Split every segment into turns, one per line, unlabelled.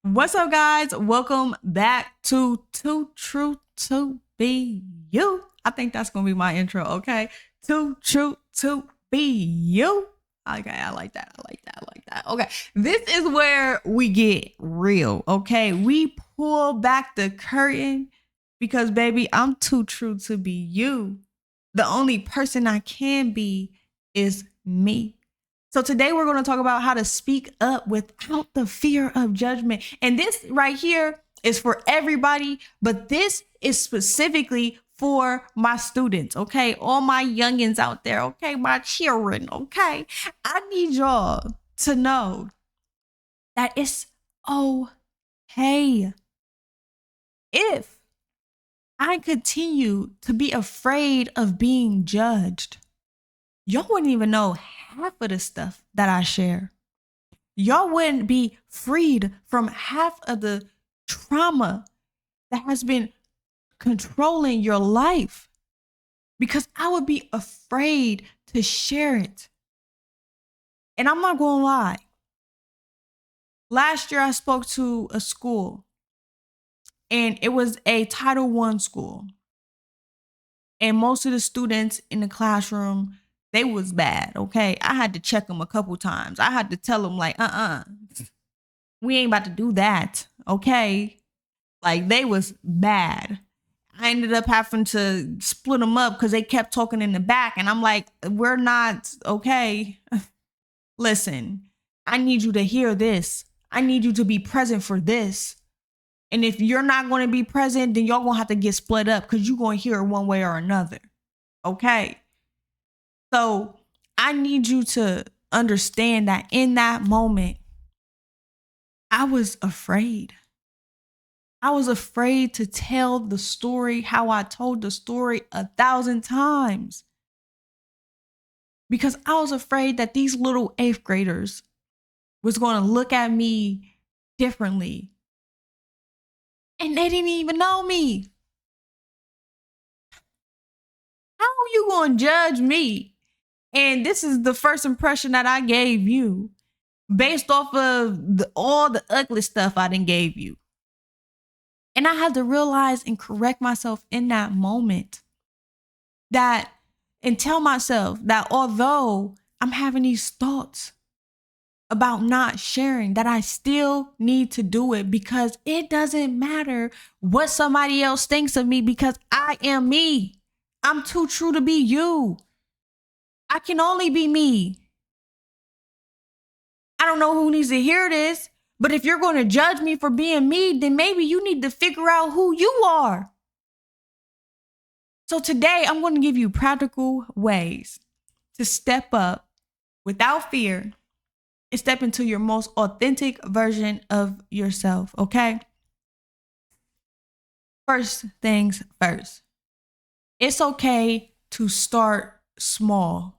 What's up, guys? Welcome back to Too True to Be You. I think that's gonna be my intro, okay? Too True to Be You. Okay, I like that. I like that. I like that. Okay, this is where we get real, okay? We pull back the curtain because, baby, I'm too true to be you. The only person I can be is me. So today we're going to talk about how to speak up without the fear of judgment. And this right here is for everybody, but this is specifically for my students, okay? All my youngins out there, okay? My children, okay? I need y'all to know that it's okay if I continue to be afraid of being judged. Y'all wouldn't even know half of the stuff that I share. Y'all wouldn't be freed from half of the trauma that has been controlling your life because I would be afraid to share it. And I'm not going to lie. Last year, I spoke to a school, and it was a Title I school. And most of the students in the classroom, they was bad, okay? I had to check them a couple times. I had to tell them, like, we ain't about to do that, okay? Like, they was bad. I ended up having to split them up because they kept talking in the back. And I'm like, we're not, okay? Listen, I need you to hear this. I need you to be present for this. And if you're not going to be present, then y'all going to have to get split up because you're going to hear it one way or another. Okay? So I need you to understand that in that moment, I was afraid. I was afraid to tell the story how I told the story 1,000 times. Because I was afraid that these little 8th graders was going to look at me differently. And they didn't even know me. How are you going to judge me? And this is the first impression that I gave you based off of all the ugly stuff I done gave you. And I had to realize and correct myself in that moment that and tell myself that although I'm having these thoughts about not sharing, that I still need to do it because it doesn't matter what somebody else thinks of me because I am me. I'm too true to be you. I can only be me. I don't know who needs to hear this, but if you're going to judge me for being me, then maybe you need to figure out who you are. So today I'm going to give you practical ways to step up without fear and step into your most authentic version of yourself, okay? First things first. It's okay to start small.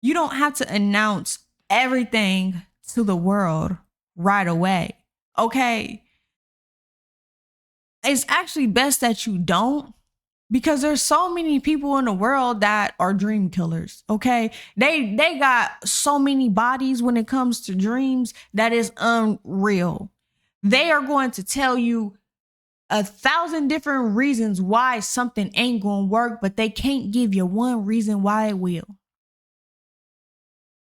You don't have to announce everything to the world right away, okay? It's actually best that you don't because there's so many people in the world that are dream killers, okay? They got so many bodies when it comes to dreams that is unreal. They are going to tell you 1,000 different reasons why something ain't gonna work, but they can't give you one reason why it will.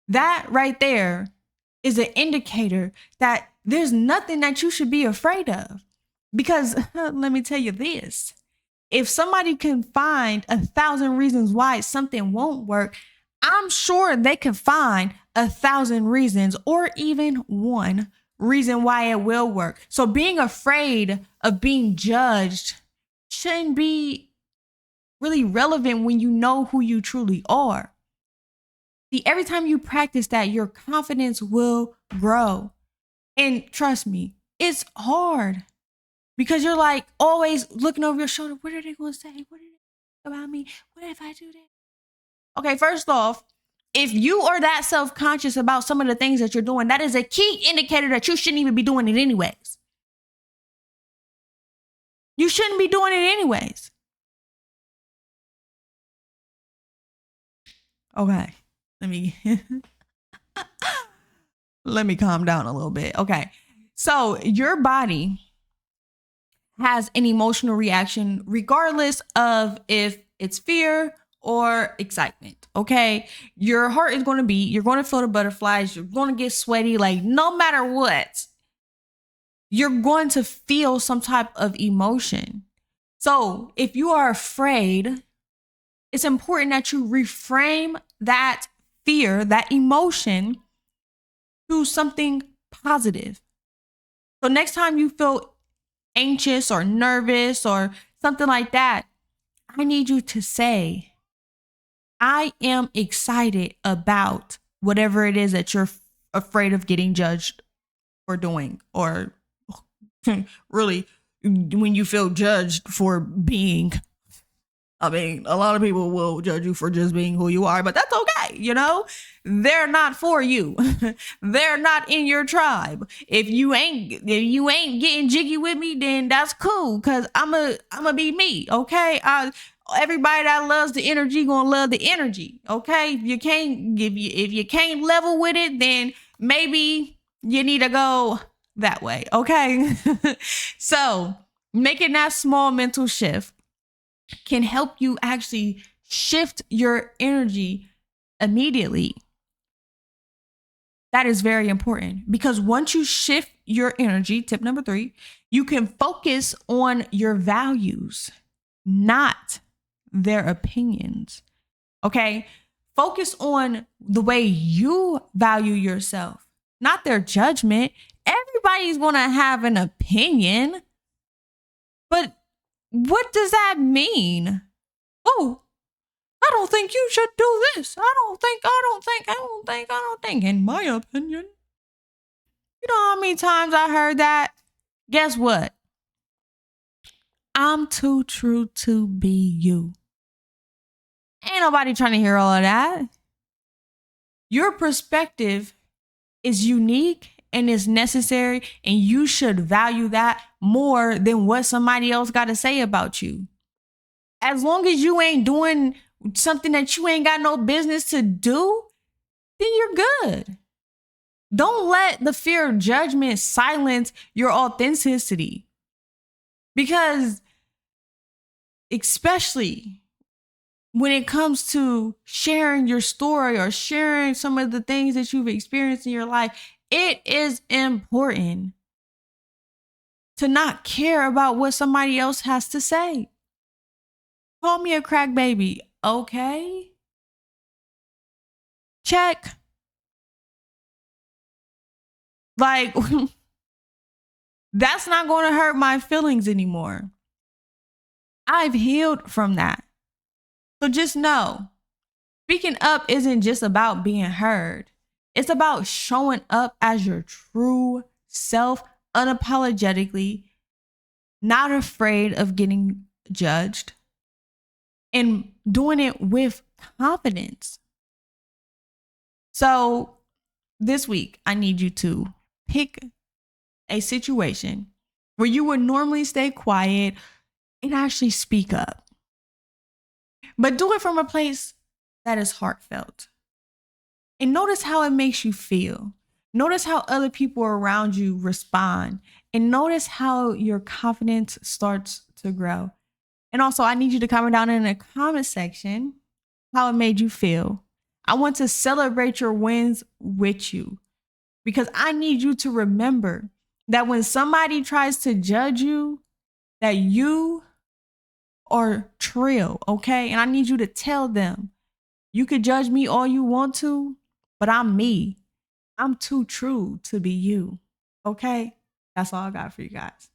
That right there is an indicator that there's nothing that you should be afraid of. Because let me tell you this, if somebody can find 1,000 reasons why something won't work, I'm sure they can find 1,000 reasons or even one reason why it will work. So being afraid of being judged shouldn't be really relevant when you know who you truly are. See, every time you practice that, your confidence will grow. And trust me, it's hard because you're like always looking over your shoulder. What are they going to say? What are they about me? What if I do that? Okay, first off, if you are that self-conscious about some of the things that you're doing, that is a key indicator that you shouldn't even be doing it anyways. You shouldn't be doing it anyways. Okay, let me let me calm down a little bit. Okay. So your body has an emotional reaction regardless of if it's fear or excitement. Okay. Your heart is going to beat. You're going to feel the butterflies. You're going to get sweaty. Like, no matter what, you're going to feel some type of emotion. So if you are afraid, it's important that you reframe that fear, that emotion, to something positive. So next time you feel anxious or nervous or something like that, I need you to say, I am excited about whatever it is that you're afraid of getting judged for doing, or really when you feel judged for being. I mean, a lot of people will judge you for just being who you are, but that's okay. You know, they're not for you. They're not in your tribe. If you ain't getting jiggy with me, then that's cool. Cause I'ma be me. Okay. Everybody that loves the energy gonna love the energy. Okay. If you can't level with it, then maybe you need to go that way. Okay. So making that small mental shift can help you actually shift your energy immediately. That is very important, because once you shift your energy, tip number 3, you can focus on your values, not their opinions. Okay? Focus on the way you value yourself, not their judgment. Everybody's going to have an opinion, but what does that mean? Oh, I don't think you should do this. I don't think, in my opinion. You know how many times I heard that? Guess what? I'm too true to be you. Ain't nobody trying to hear all of that. Your perspective is unique and is necessary, and you should value that more than what somebody else got to say about you. As long as you ain't doing something that you ain't got no business to do, then you're good. Don't let the fear of judgment silence your authenticity. Because especially when it comes to sharing your story or sharing some of the things that you've experienced in your life, it is important to not care about what somebody else has to say. Call me a crack baby. Okay. Check. Like, that's not going to hurt my feelings anymore. I've healed from that. So just know, speaking up isn't just about being heard. It's about showing up as your true self, unapologetically, not afraid of getting judged, and doing it with confidence. So this week, I need you to pick a situation where you would normally stay quiet and actually speak up. But do it from a place that is heartfelt. And notice how it makes you feel. Notice how other people around you respond. And notice how your confidence starts to grow. And also, I need you to comment down in the comment section how it made you feel. I want to celebrate your wins with you, because I need you to remember that when somebody tries to judge you, that you are trill, okay? And I need you to tell them, you could judge me all you want to, but I'm me. I'm too true to be you, okay? That's all I got for you guys.